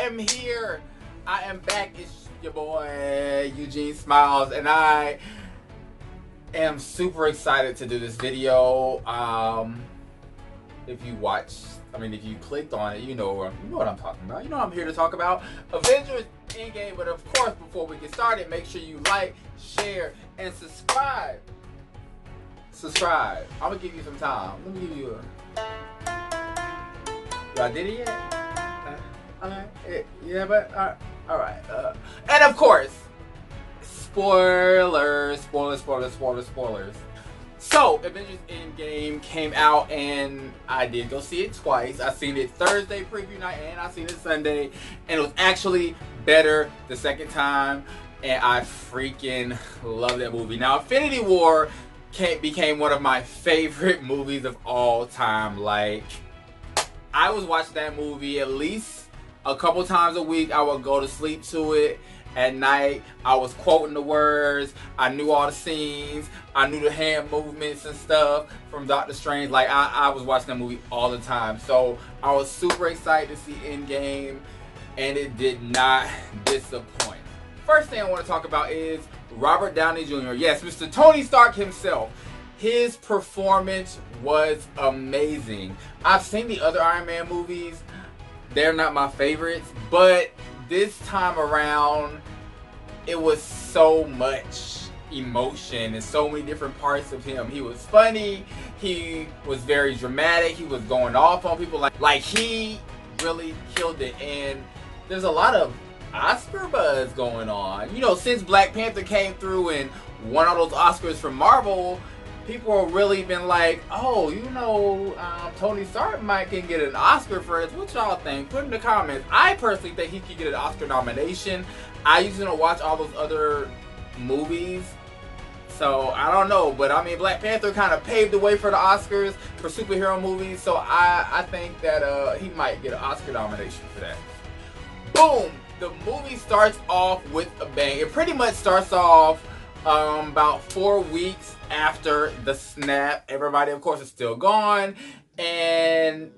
am here. I am back. It's your boy Eugene Smilez, and I am super excited to do this video. If you clicked on it, you know what I'm talking about. You know what I'm here to talk about. Avengers Endgame. But of course, before we get started, make sure you like, share, and subscribe. I'm gonna give you some time. Let me give you I did it yet? Alright. Yeah, but alright. And of course, spoilers. So, Avengers Endgame came out, and I did go see it twice. I seen it Thursday preview night, and I seen it Sunday, and it was actually better the second time, and I freaking love that movie. Now, Infinity War became one of my favorite movies of all time. Like, I was watching that movie at least a couple times a week. I would go to sleep to it at night. I was quoting the words. I knew all the scenes. I knew the hand movements and stuff from Doctor Strange. Like, I was watching that movie all the time. So I was super excited to see Endgame, and it did not disappoint. First thing I want to talk about is Robert Downey Jr. Yes, Mr. Tony Stark himself. His performance was amazing. I've seen the other Iron Man movies. They're not my favorites, but this time around, it was so much emotion and so many different parts of him. He was funny. He was very dramatic. He was going off on people. Like he really killed it. And there's a lot of Oscar buzz going on. You know, since Black Panther came through and won all those Oscars from Marvel, people have really been like, oh, Tony Stark can get an Oscar for this. What y'all think? Put in the comments. I personally think he could get an Oscar nomination. I usually don't watch all those other movies, so I don't know. But I mean, Black Panther kind of paved the way for the Oscars for superhero movies, so I think that he might get an Oscar nomination for that. Boom! The movie starts off with a bang. It pretty much starts off about 4 weeks after the snap. Everybody, of course, is still gone, and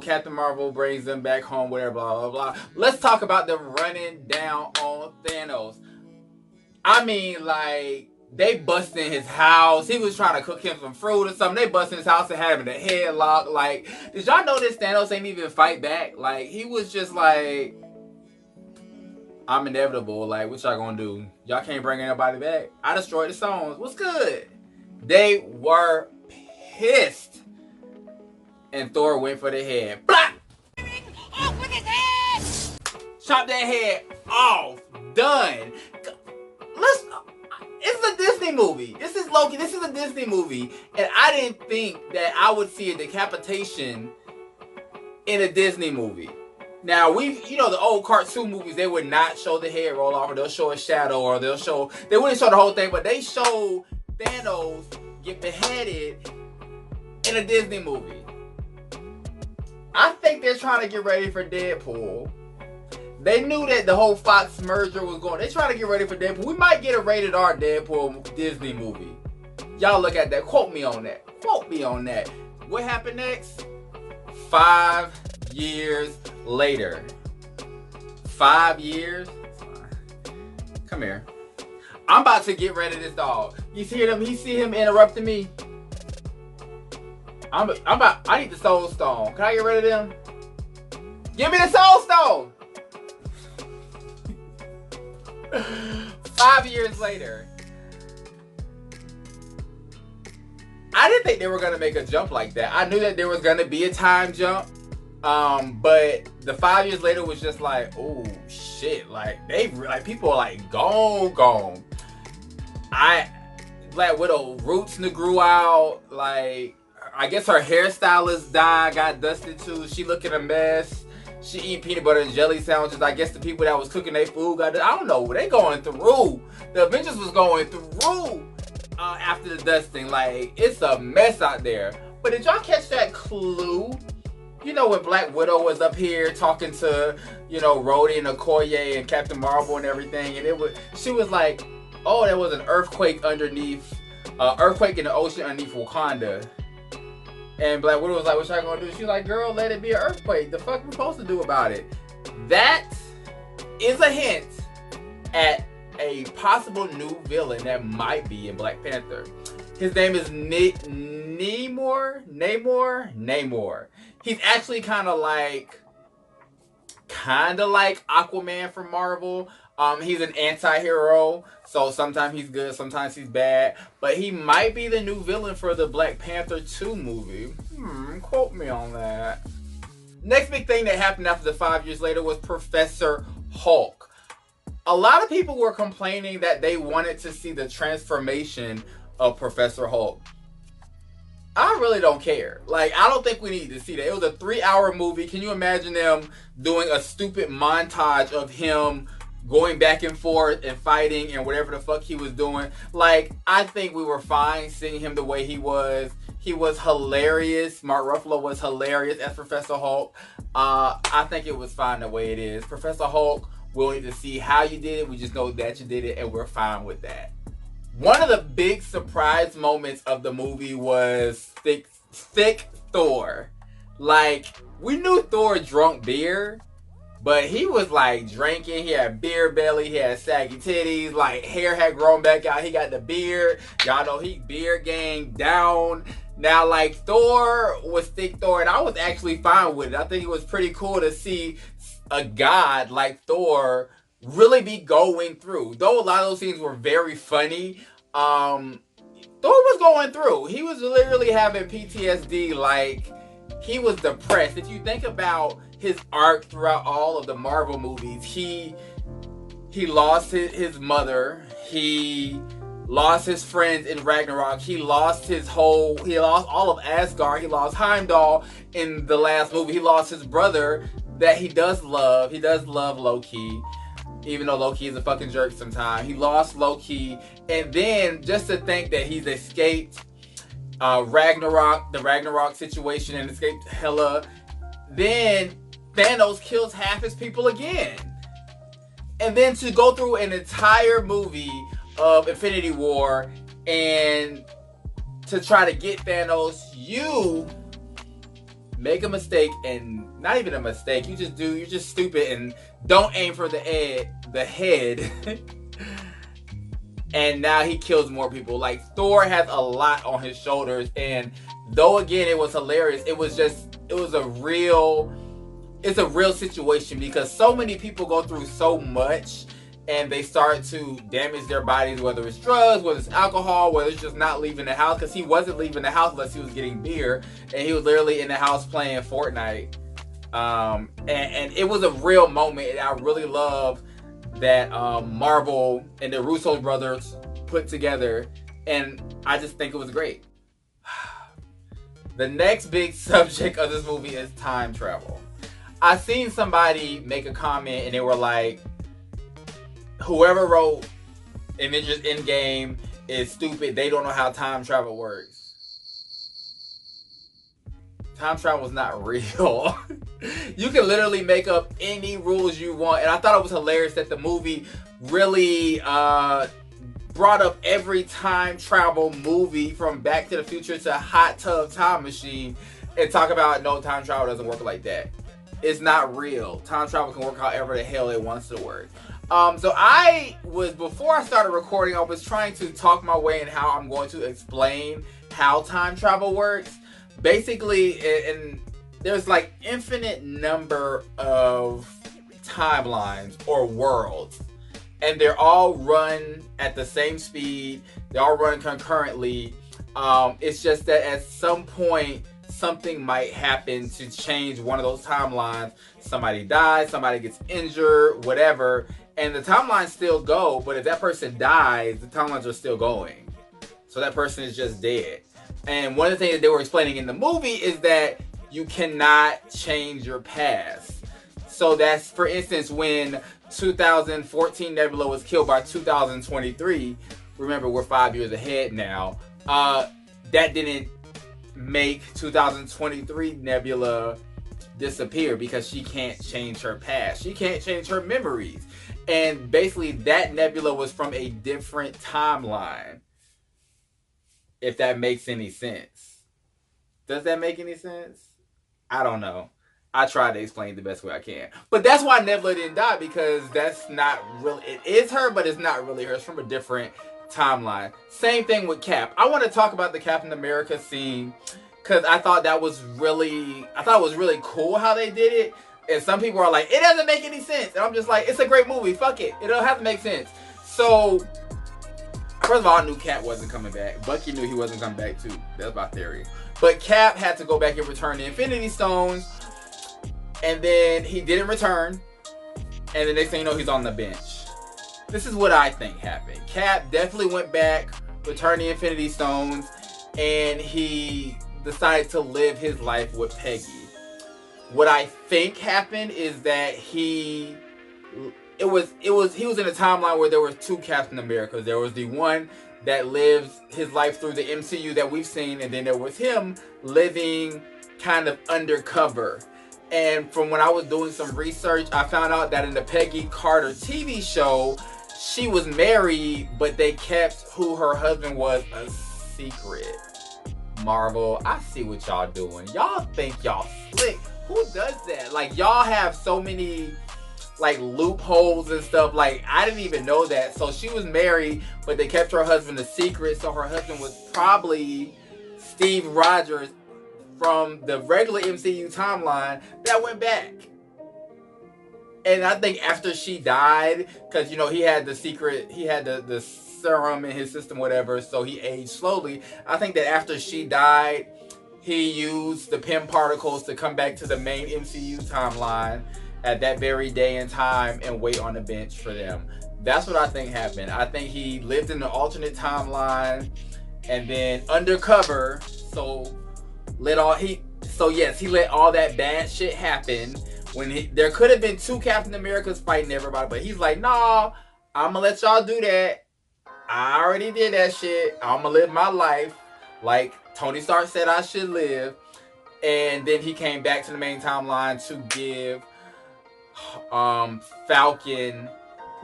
Captain Marvel brings them back home, whatever, blah blah blah. Let's talk about them running down on Thanos. I mean, like, they bust in his house. He was trying to cook him some fruit or something. They bust in his house and had him in a headlock. Like, did y'all notice Thanos ain't even fight back? Like, he was just like, I'm inevitable. Like, what y'all gonna do? Y'all can't bring anybody back. I destroyed the stones. What's good? They were pissed. And Thor went for the head. Blah! Off with his head! Chop that head off. Done. It's a Disney movie. This is Loki. This is a Disney movie. And I didn't think that I would see a decapitation in a Disney movie. Now, the old cartoon movies, they would not show the head roll off, or they'll show a shadow, or they wouldn't show the whole thing, but they show Thanos get beheaded in a Disney movie. I think they're trying to get ready for Deadpool. They knew that the whole Fox merger was going. They're trying to get ready for Deadpool. We might get a rated R Deadpool Disney movie. Y'all look at that. Quote me on that. Quote me on that. What happened next? 5 years later. 5 years? Come here. I'm about to get rid of this dog. You see him? He see him interrupting me? I need the Soul Stone. Can I get rid of them? Give me the Soul Stone! 5 years later. I didn't think they were going to make a jump like that. I knew that there was going to be a time jump. But the 5 years later was just like, oh shit. Like, people are like gone. Black Widow roots grew out. Like, I guess her hairstylist got dusted too. She looking a mess. She eat peanut butter and jelly sandwiches. I guess the people that was cooking their food I don't know. They going through. The Avengers was going through after the dusting. Like, it's a mess out there. But did y'all catch that clue? You know, when Black Widow was up here talking to, Rhodey and Okoye and Captain Marvel and everything, and she was like, oh, there was an earthquake in the ocean underneath Wakanda. And Black Widow was like, what y'all gonna do? She's like, girl, let it be an earthquake. The fuck we supposed to do about it? that is a hint at a possible new villain that might be in Black Panther. His name is Namor. He's actually kind of like Aquaman from Marvel. He's an anti-hero, so sometimes he's good, sometimes he's bad. But he might be the new villain for the Black Panther 2 movie. Quote me on that. Next big thing that happened after the 5 years later was Professor Hulk. A lot of people were complaining that they wanted to see the transformation of Professor Hulk. I really don't care. Like, I don't think we need to see that. It was a 3-hour movie. Can you imagine them doing a stupid montage of him going back and forth and fighting and whatever the fuck he was doing? Like, I think we were fine seeing him the way he was. He was hilarious. Mark Ruffalo was hilarious as Professor Hulk. I think it was fine the way it is. Professor Hulk, we'll need to see how you did it. We just know that you did it, and we're fine with that. One of the big surprise moments of the movie was thick Thor. Like, we knew Thor drunk beer, but he was like drinking. He had beer belly. He had saggy titties. Like, hair had grown back out. He got the beard. Y'all know he beard gang down. Now, like, Thor was thick Thor, and I was actually fine with it. I think it was pretty cool to see a god like Thor really be going through. Though a lot of those scenes were very funny, Thor was going through. He was literally having PTSD. Like, he was depressed. If you think about his arc throughout all of the Marvel movies, he lost his mother. He lost his friends in Ragnarok. He lost all of Asgard. He lost Heimdall in the last movie. He lost his brother that he does love. He does love Loki, even though Loki is a fucking jerk sometimes. He lost Loki. And then just to think that he's escaped the Ragnarok situation, and escaped Hela. Then Thanos kills half his people again. And then to go through an entire movie of Infinity War and to try to get Thanos, you make a mistake, and not even a mistake, you're just stupid and don't aim for the head. And now he kills more people. Like, Thor has a lot on his shoulders, and though again it was hilarious, it's a real situation, because so many people go through so much and they start to damage their bodies, whether it's drugs, whether it's alcohol, whether it's just not leaving the house, because he wasn't leaving the house unless he was getting beer, and he was literally in the house playing Fortnite. And it was a real moment, and I really love that Marvel and the Russo brothers put together, and I just think it was great. The next big subject of this movie is time travel. I seen somebody make a comment, and they were like, whoever wrote Avengers Endgame is stupid. They don't know how time travel works. Time travel is not real. You can literally make up any rules you want. And I thought it was hilarious that the movie really brought up every time travel movie from Back to the Future to Hot Tub Time Machine and talk about, no, time travel doesn't work like that. It's not real. Time travel can work however the hell it wants to work. So before I started recording, I was trying to talk my way in how I'm going to explain how time travel works. Basically, and there's like infinite number of timelines or worlds, and they're all run at the same speed. They all run concurrently. It's just that at some point, something might happen to change one of those timelines. Somebody dies, somebody gets injured, whatever, and the timelines still go, but if that person dies, the timelines are still going. So that person is just dead. And one of the things that they were explaining in the movie is that you cannot change your past. So that's, for instance, when 2014 Nebula was killed by 2023, remember we're 5 years ahead now, that didn't make 2023 Nebula disappear, because she can't change her past. She can't change her memories. And basically that Nebula was from a different timeline. If that makes any sense. Does that make any sense? I don't know. I try to explain the best way I can. But that's why Nebula didn't die, because that's not really, it is her, but it's not really her. It's from a different timeline. Same thing with Cap. I want to talk about the Captain America scene, because I thought it was really cool how they did it. And some people are like, it doesn't make any sense. And I'm just like, it's a great movie. Fuck it. It don't have to make sense. So, first of all, I knew Cap wasn't coming back. Bucky knew he wasn't coming back too. That's my theory. But Cap had to go back and return the Infinity Stones. And then he didn't return. And the next thing you know, he's on the bench. This is what I think happened. Cap definitely went back, returned the Infinity Stones, and he decided to live his life with Peggy. What I think happened is that he was in a timeline where there were two Captain Americas. There was the one that lives his life through the MCU that we've seen, and then there was him living kind of undercover. And from when I was doing some research, I found out that in the Peggy Carter TV show, she was married, but they kept who her husband was a secret. Marvel, I see what y'all doing. Y'all think y'all slick. Who does that? Like, y'all have so many like loopholes and stuff. Like, I didn't even know that. So she was married, but they kept her husband a secret. So her husband was probably Steve Rogers from the regular MCU timeline that went back. And I think after she died, because, you know, he had the secret, he had the serum in his system, whatever, so he aged slowly. I think that after she died, he used the Pym particles to come back to the main MCU timeline at that very day and time and wait on the bench for them. That's what I think happened. I think he lived in the alternate timeline and then undercover, so yes, he let all that bad shit happen. When there could have been two Captain Americas fighting everybody, but he's like, nah, I'm gonna let y'all do that. I already did that shit. I'm gonna live my life like Tony Stark said I should live. And then he came back to the main timeline to give Falcon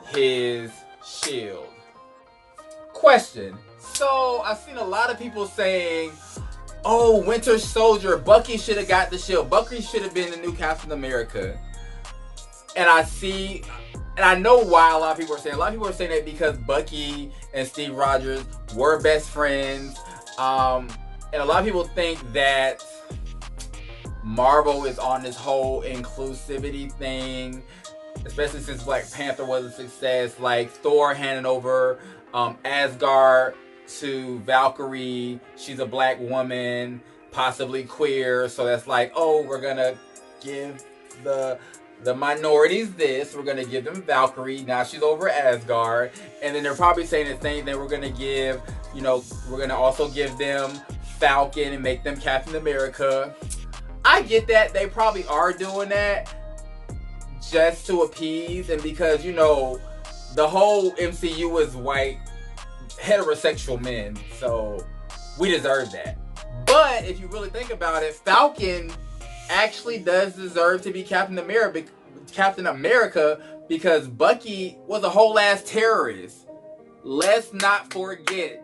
his shield. Question. So I've seen a lot of people saying, oh, Winter Soldier, Bucky should have got the shield. Bucky should have been the new Captain America. And I know why a lot of people are saying. A lot of people are saying that because Bucky and Steve Rogers were best friends. And a lot of people think that Marvel is on this whole inclusivity thing, especially since Black Panther was a success. Like Thor handing over Asgard to Valkyrie. She's a black woman, possibly queer, so that's like, oh, we're gonna give the minorities this, we're gonna give them Valkyrie, now she's over Asgard. And then they're probably saying the same thing, we're gonna give, you know, we're gonna also give them Falcon and make them Captain America. I get that they probably are doing that just to appease, and because, you know, the whole MCU is white heterosexual men, so we deserve that. But if you really think about it, Falcon actually does deserve to be Captain America because Bucky was a whole ass terrorist. Let's not forget,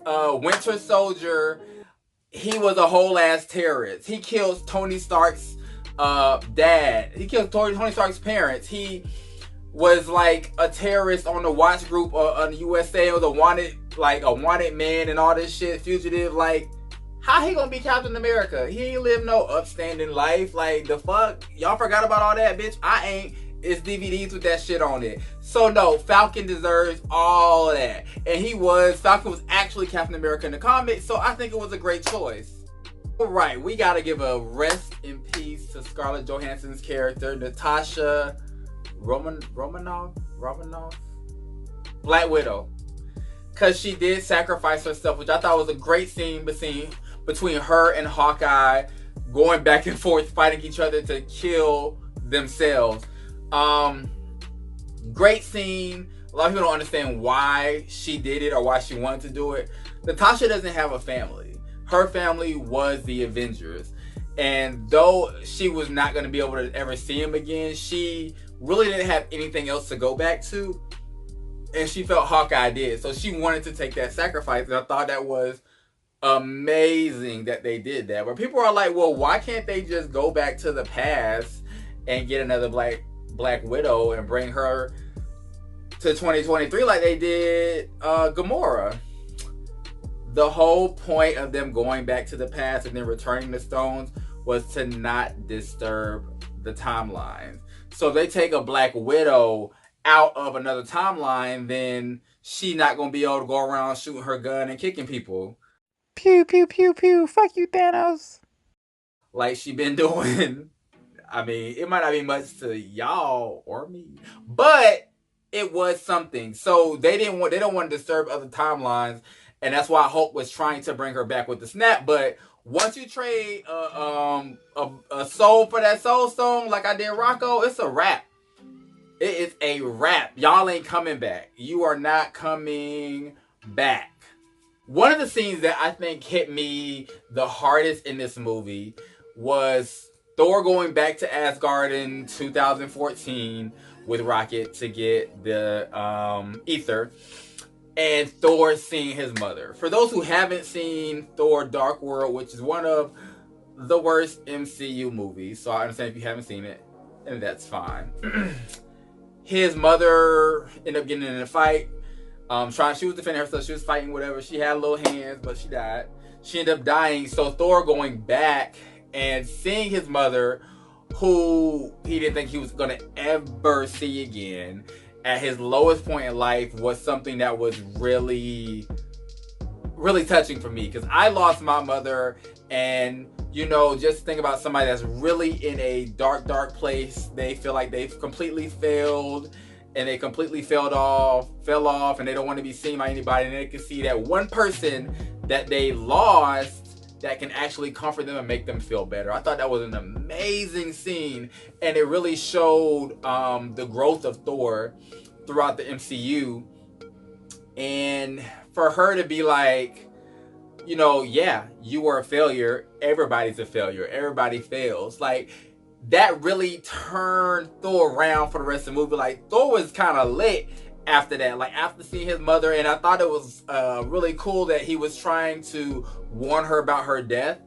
Winter Soldier, he was a whole ass terrorist. He kills Tony Stark's dad. He killed Tony Stark's parents. He was like a terrorist on the watch group on the USA, was a wanted man and all this shit, fugitive. Like, how he gonna be Captain America? He ain't live no upstanding life. Like, the fuck? Y'all forgot about all that, bitch? I ain't. It's DVDs with that shit on it. So no, Falcon deserves all that. And Falcon was actually Captain America in the comics, so I think it was a great choice. Alright, we gotta give a rest in peace to Scarlett Johansson's character, Natasha Romanoff, Black Widow, because she did sacrifice herself, which I thought was a great scene between her and Hawkeye, going back and forth, fighting each other to kill themselves. Great scene. A lot of people don't understand why she did it or why she wanted to do it. Natasha doesn't have a family. Her family was the Avengers. And though she was not going to be able to ever see him again, she really didn't have anything else to go back to. And she felt Hawkeye did. So she wanted to take that sacrifice. And I thought that was amazing that they did that. But people are like, well, why can't they just go back to the past and get another Black Widow and bring her to 2023 like they did Gamora? The whole point of them going back to the past and then returning the stones was to not disturb the timelines. So if they take a Black Widow out of another timeline, then she not gonna be able to go around shooting her gun and kicking people. Pew, pew, pew, pew. Fuck you, Thanos. Like she been doing. I mean, it might not be much to y'all or me, but it was something. So they don't want to disturb other timelines, and that's why Hulk was trying to bring her back with the snap. But once you trade a soul for that soul stone, like I did Rocco, it's a wrap. It is a wrap. Y'all ain't coming back. You are not coming back. One of the scenes that I think hit me the hardest in this movie was Thor going back to Asgard in 2014 with Rocket to get the ether, and Thor seeing his mother. For those who haven't seen Thor Dark World, which is one of the worst MCU movies, so I understand if you haven't seen it, and that's fine. His mother ended up getting in a fight. She was defending herself. She was fighting whatever. She had little hands, but she died. She ended up dying. So Thor going back and seeing his mother, who he didn't think he was going to ever see again, at his lowest point in life, was something that was really, really touching for me. Because I lost my mother, and you know, just think about somebody that's really in a dark, dark place. They feel like they've completely failed, and they completely fell off, and they don't want to be seen by anybody. And they can see that one person that they lost that can actually comfort them and make them feel better. I thought that was an amazing scene, and it really showed the growth of Thor throughout the MCU. And for her to be like, you know, yeah, you were a failure. Everybody's a failure. Everybody fails. Like, that really turned Thor around for the rest of the movie. Like, Thor was kind of lit after that. Like, after seeing his mother. And I thought it was really cool that he was trying to warn her about her death.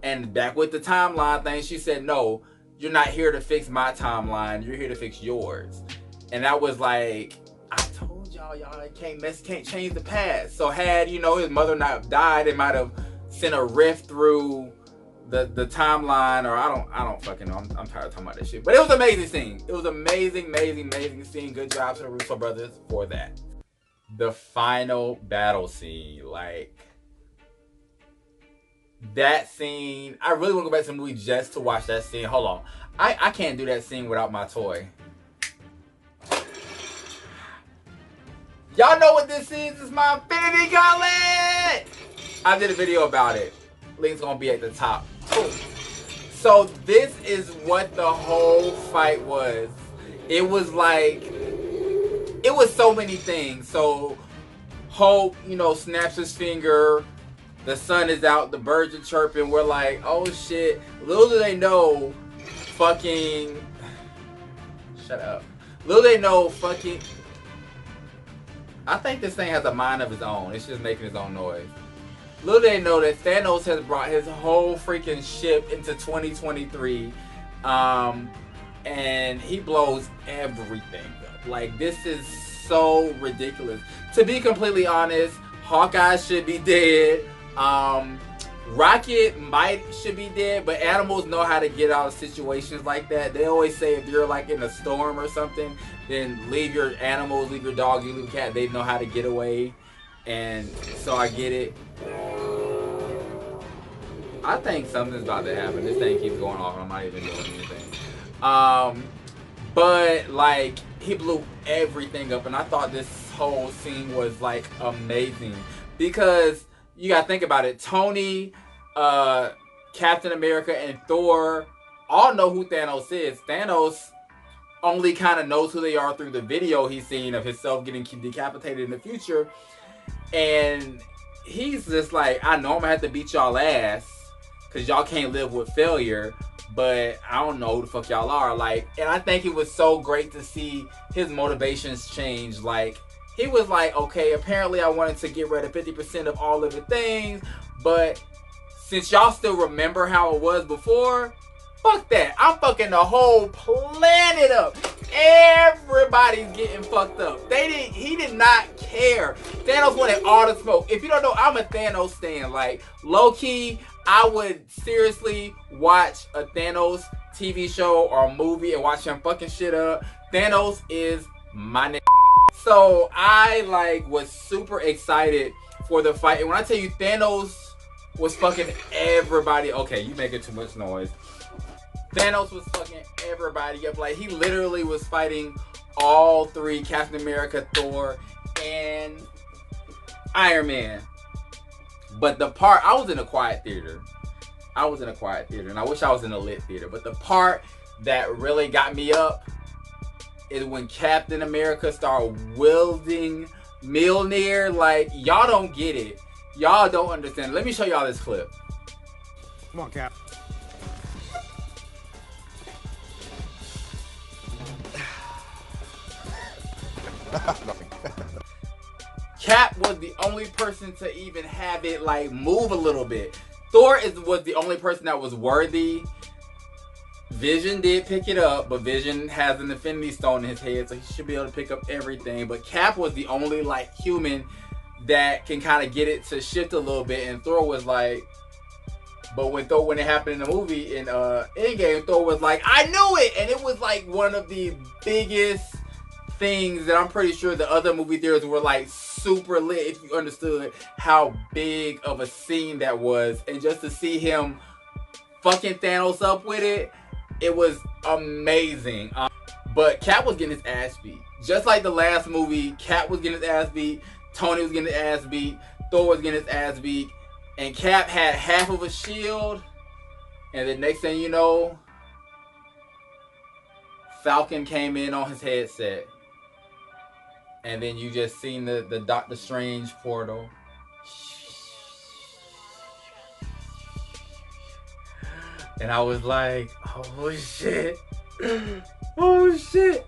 And back with the timeline thing, she said, no, you're not here to fix my timeline. You're here to fix yours. And that was like, I told y'all can't change the past. So had, you know, his mother not died, it might have sent a rift through the timeline, or I don't fucking know. I'm tired of talking about this shit. But it was an amazing scene. It was amazing scene. Good job to the Russo brothers for that. The final battle scene, like that scene. I really want to go back to the movie just to watch that scene. Hold on. I can't do that scene without my toy. Y'all know what this is? It's my Infinity Gauntlet! I did a video about it. Link's gonna be at the top. Boom. So this is what the whole fight was. It was like, it was so many things. So Hulk, you know, snaps his finger. The sun is out. The birds are chirping. We're like, oh shit. Little do they know, fucking... Shut up. Little they know, fucking... I think this thing has a mind of its own. It's just making its own noise. Little they know that Thanos has brought his whole freaking ship into 2023. And he blows everything up. Like, this is so ridiculous. To be completely honest, Hawkeye should be dead. Rocket should be dead, but animals know how to get out of situations like that. They always say if you're like in a storm or something, then leave your animals, leave your dog, leave your cat. They know how to get away. And so I get it. I think something's about to happen. This thing keeps going off and I'm not even doing anything. But like, he blew everything up, and I thought this whole scene was like amazing, because you gotta think about it. Tony, Captain America, and Thor all know who Thanos is. Thanos only kind of knows who they are through the video he's seen of himself getting decapitated in the future. And he's just like, I know I'm gonna have to beat y'all ass, because y'all can't live with failure, but I don't know who the fuck y'all are. Like, and I think it was so great to see his motivations change. Like, he was like, okay, apparently I wanted to get rid of 50% of all living things, but since y'all still remember how it was before, fuck that. I'm fucking the whole planet up. Everybody's getting fucked up. He did not care. Thanos wanted all the smoke. If you don't know, I'm a Thanos stan. Like, low key, I would seriously watch a Thanos TV show or a movie and watch him fucking shit up. Thanos is my nigga. So I like was super excited for the fight. And when I tell you Thanos was fucking everybody. Okay, you making too much noise. Thanos was fucking everybody up. Like, he literally was fighting all three: Captain America, Thor, and Iron Man. But the part, I was in a quiet theater. I was in a quiet theater, and I wish I was in a lit theater. But the part that really got me up is when Captain America started wielding Mjolnir. Like, y'all don't get it. Y'all don't understand. Let me show y'all this clip. Come on, Cap. Nothing. Cap was the only person to even have it like move a little bit. Thor was the only person that was worthy. Vision did pick it up, but Vision has an Infinity Stone in his head, so he should be able to pick up everything. But Cap was the only like human that can kind of get it to shift a little bit, and Thor was like, but when it happened in the movie in Endgame, Thor was like, I knew it, and it was like one of the biggest things that I'm pretty sure the other movie theaters were like super lit if you understood how big of a scene that was, and just to see him fucking Thanos up with it, it was amazing. But Cap was getting his ass beat, just like the last movie. Cap was getting his ass beat. Tony was getting his ass beat. Thor was getting his ass beat. And Cap had half of a shield. And the next thing you know, Falcon came in on his headset. And then you just seen the Doctor Strange portal. And I was like, oh shit. Oh shit.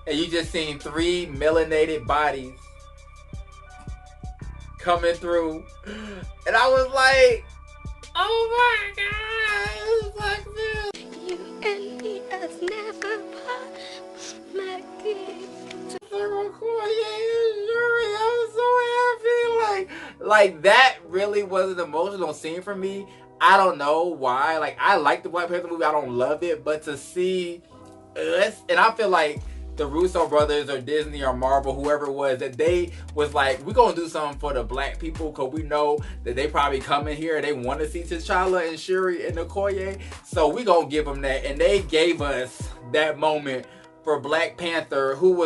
And you just seen 3 melanated bodies coming through, and I was like, oh my god, it's like this. You and me as never I was so happy. Like that really was an emotional scene for me. I don't know why. Like, I like the Black Panther movie. I don't love it, but to see us, and I feel like the Russo brothers or Disney or Marvel, whoever it was, that they was like, we're going to do something for the black people because we know that they probably come in here and they want to see T'Challa and Shuri and Okoye. So we going to give them that. And they gave us that moment for Black Panther, who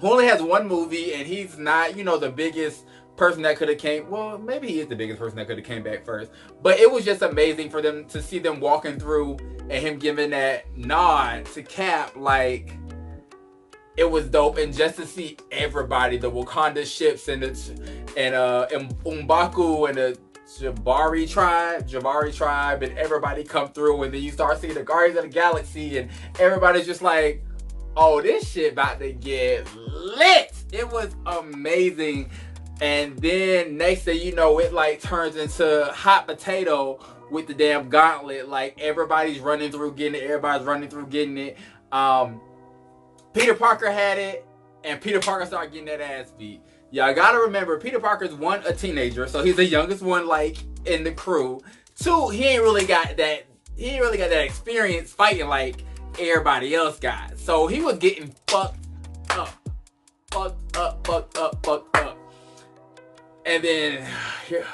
only has one movie, and he's not, you know, the biggest person that could have came. Well, maybe he is the biggest person that could have came back first. But it was just amazing for them to see them walking through and him giving that nod to Cap. Like, it was dope. And just to see everybody, the Wakanda ships and M'Baku and the Jabari tribe and everybody come through, and then you start seeing the Guardians of the Galaxy and everybody's just like, oh, this shit about to get lit. It was amazing. And then next thing you know, it like turns into hot potato with the damn gauntlet. Like, everybody's running through getting it. Peter Parker had it, and Peter Parker started getting that ass beat. Y'all gotta remember, Peter Parker's one, a teenager, so he's the youngest one like in the crew. 2, he ain't really got that experience fighting like everybody else got. So he was getting fucked up. And then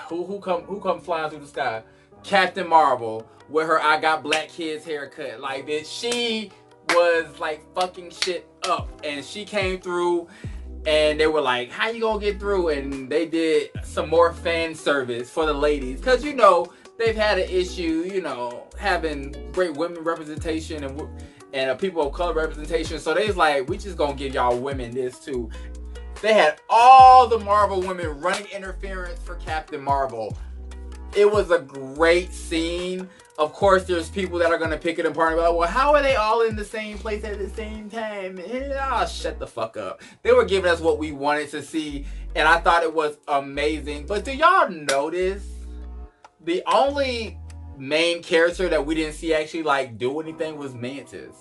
who come flying through the sky? Captain Marvel with her I got black kids haircut. Like, bitch, she was like fucking shit up, and she came through, and they were like, how you gonna get through? And they did some more fan service for the ladies, because, you know, they've had an issue, you know, having great women representation and people of color representation. So they was like, we just gonna give y'all women this too. They had all the Marvel women running interference for Captain Marvel. It was a great scene. Of course, there's people that are going to pick it apart and be like, well, how are they all in the same place at the same time? Oh, shut the fuck up. They were giving us what we wanted to see, and I thought it was amazing. But do y'all notice the only main character that we didn't see actually like do anything was Mantis?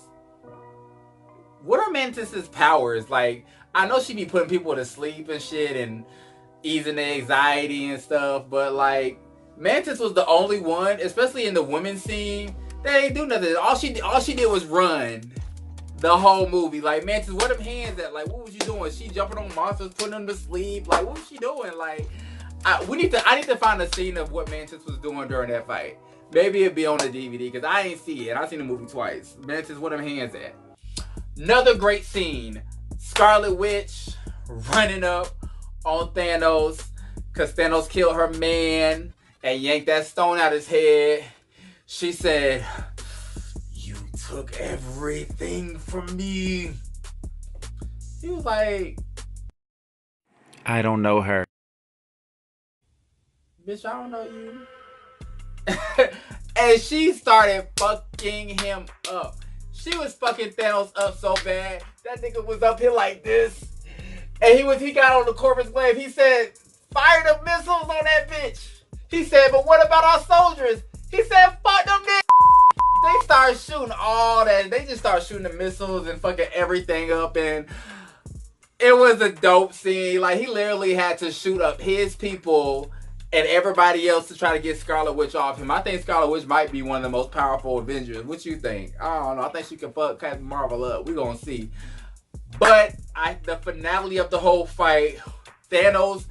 What are Mantis's powers? Like, I know she be putting people to sleep and shit and easing the anxiety and stuff, but like, Mantis was the only one, especially in the women's scene, that ain't do nothing. All she did was run the whole movie. Like, Mantis, where them hands at? Like, what was you doing? She jumping on monsters, putting them to sleep. Like, what was she doing? Like, I need to find a scene of what Mantis was doing during that fight. Maybe it'd be on the DVD because I ain't see it. I seen the movie twice. Mantis, where them hands at? Another great scene. Scarlet Witch running up on Thanos because Thanos killed her man and yanked that stone out his head. She said, "You took everything from me." He was like, I don't know her. "Bitch, I don't know you." And she started fucking him up. She was fucking Thanos up so bad. That nigga was up here like this. And he got on the Corvus Glaive. He said, "Fire the missiles on that bitch." He said, "But what about our soldiers?" He said, "Fuck them niggas." They started shooting all that. They just started shooting the missiles and fucking everything up. And it was a dope scene. Like, he literally had to shoot up his people and everybody else to try to get Scarlet Witch off him. I think Scarlet Witch might be one of the most powerful Avengers. What you think? I don't know. I think she can fuck Captain Marvel up. We're going to see. But the finale of the whole fight, Thanos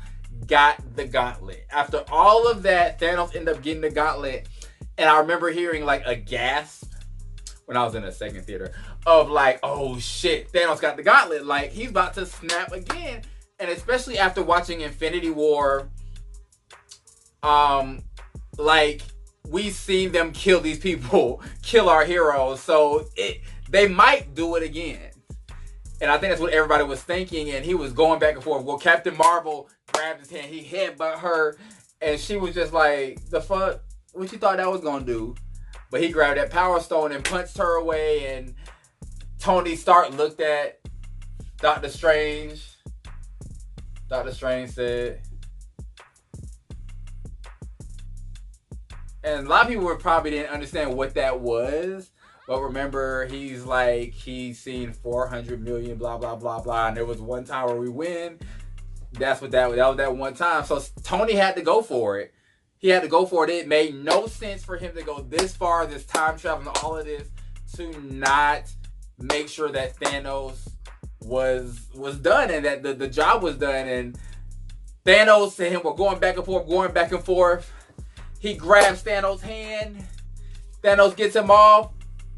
got the gauntlet. After all of that, Thanos ended up getting the gauntlet. And I remember hearing like a gasp when I was in a second theater of like, oh shit, Thanos got the gauntlet. Like, he's about to snap again. And especially after watching Infinity War, like, we've seen them kill these people, kill our heroes. So they might do it again. And I think that's what everybody was thinking. And he was going back and forth. Well, Captain Marvel grabbed his hand. He headbutted her. And she was just like, the fuck? What you thought that was going to do? But he grabbed that Power Stone and punched her away. And Tony Stark looked at Doctor Strange. Doctor Strange said... And a lot of people probably didn't understand what that was. But remember, he's like, he's seen 400 million, blah, blah, blah, blah. And there was one time where we win. That was that one time. So Tony had to go for it. He had to go for it. It made no sense for him to go this far, this time travel, and all of this, to not make sure that Thanos was done and that the job was done. And Thanos and him were going back and forth, going back and forth. He grabs Thanos' hand. Thanos gets him off.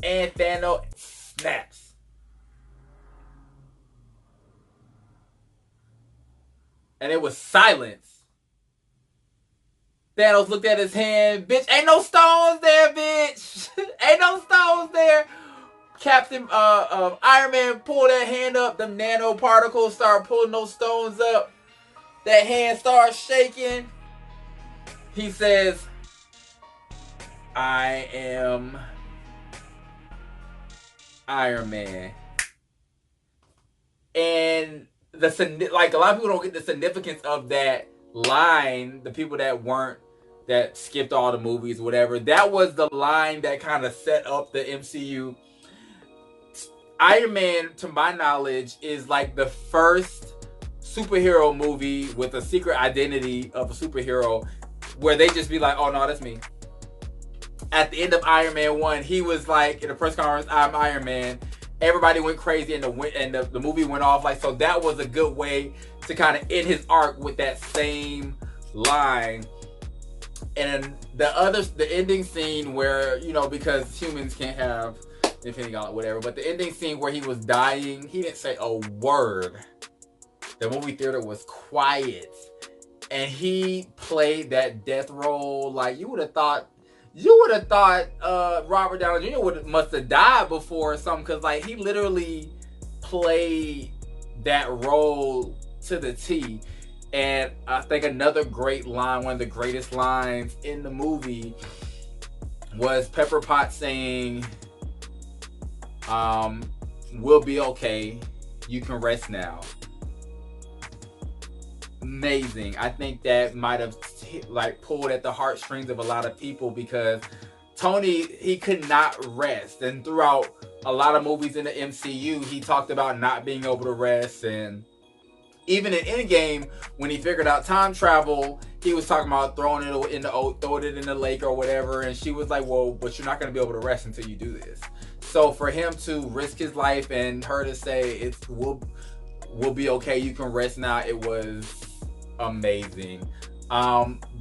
And Thanos snaps. And it was silence. Thanos looked at his hand. Bitch, ain't no stones there, bitch. Ain't no stones there. Captain Iron Man pulled that hand up. Them nanoparticles started pulling those stones up. That hand starts shaking. He says, "I am Iron Man." And like, a lot of people don't get the significance of that line. The people that skipped all the movies, whatever. That was the line that kind of set up the MCU. Iron Man, to my knowledge, is like the first superhero movie with a secret identity of a superhero where they just be like, "Oh no, that's me." At the end of Iron Man 1, he was like, in the press conference, "I'm Iron Man." Everybody went crazy and the movie went off. Like, so that was a good way to kind of end his arc with that same line. And the ending scene where, you know, because humans can't have Infinity Gauntlet, whatever, but the ending scene where he was dying, he didn't say a word. The movie theater was quiet. And he played that death role like you would have thought Robert Downey Jr. must have died before or something, because like he literally played that role to the T. And I think another great line, one of the greatest lines in the movie, was Pepper Potts saying, "We'll be okay. You can rest now." Amazing. I think that might have like pulled at the heartstrings of a lot of people, because Tony, he could not rest, and throughout a lot of movies in the MCU, he talked about not being able to rest. And even in Endgame, when he figured out time travel, he was talking about throwing it in the lake or whatever, and she was like, "Well, but you're not going to be able to rest until you do this." So for him to risk his life and her to say we'll be okay, you can rest now, it was amazing.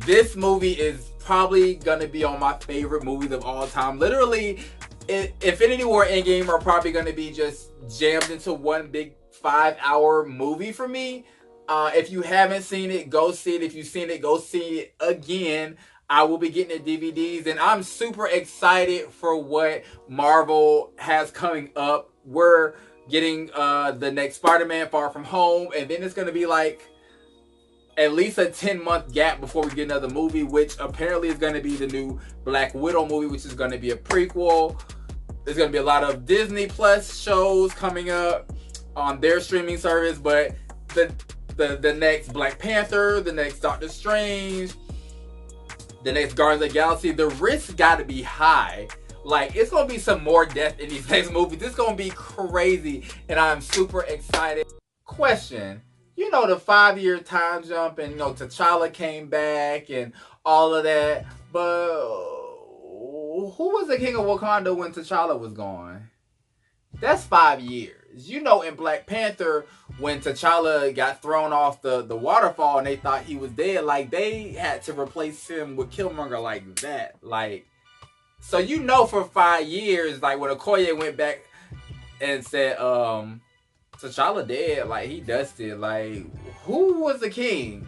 This movie is probably gonna be on my favorite movies of all time. Literally, Infinity War, Endgame are probably gonna be just jammed into one big 5-hour movie for me. If you haven't seen it, go see it. If you've seen it, go see it again. I will be getting the DVDs, and I'm super excited for what Marvel has coming up. We're getting the next Spider-Man Far From Home, and then it's gonna be like at least a 10-month gap before we get another movie, which apparently is going to be the new Black Widow movie, which is going to be a prequel. There's going to be a lot of Disney Plus shows coming up on their streaming service, but the next Black Panther, the next Doctor Strange, the next Guardians of the Galaxy, the risk got to be high. Like, it's going to be some more death in these next movies. It's going to be crazy, and I'm super excited. Question. You know, the 5-year time jump, and, you know, T'Challa came back and all of that. But who was the king of Wakanda when T'Challa was gone? That's 5 years. You know, in Black Panther, when T'Challa got thrown off the waterfall and they thought he was dead, like, they had to replace him with Killmonger like that. Like, so you know, for 5 years, like, when Okoye went back and said, T'Challa dead, like, he dusted, like, who was the king?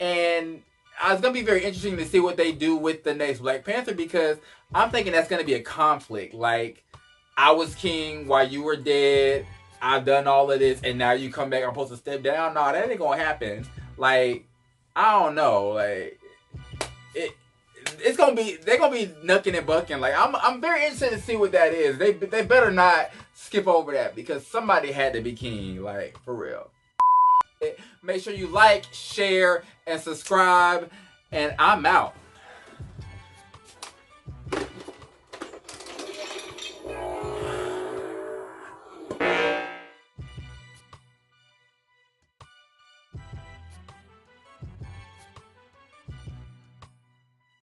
And it's gonna be very interesting to see what they do with the next Black Panther, because I'm thinking that's gonna be a conflict. Like, I was king while you were dead, I've done all of this, and now you come back, I'm supposed to step down? No, that ain't gonna happen. Like, I don't know, like, it's gonna be, they're gonna be knucking and bucking. Like, I'm very interested to see what that is. They better not skip over that, because somebody had to be king, like, for real. Make sure you like, share, and subscribe, and I'm out.